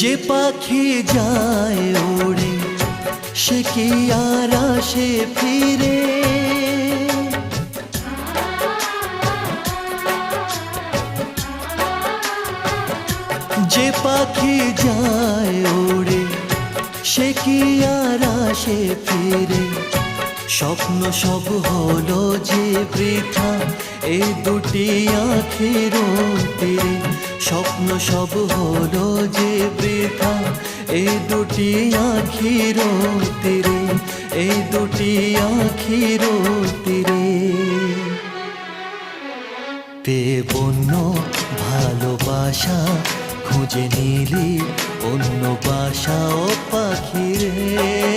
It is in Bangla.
যে পাখি যায় ওড়ে সে কি আর আসে ফিরে? যে পাখি যায় ওড়ে সে কি আর আসে ফিরে? স্বপ্ন সব হলো যে বৃথা এই দুটি আঁখির তীরে। স্বপ্ন সব হলো যে বৃথা এই দুটি আঁখির তীরে, এই দুটি আঁখির তীরে। পেয়ে বন্য ভালোবাসা খুঁজে নিলি অন্য বাসা ও পাখিরে।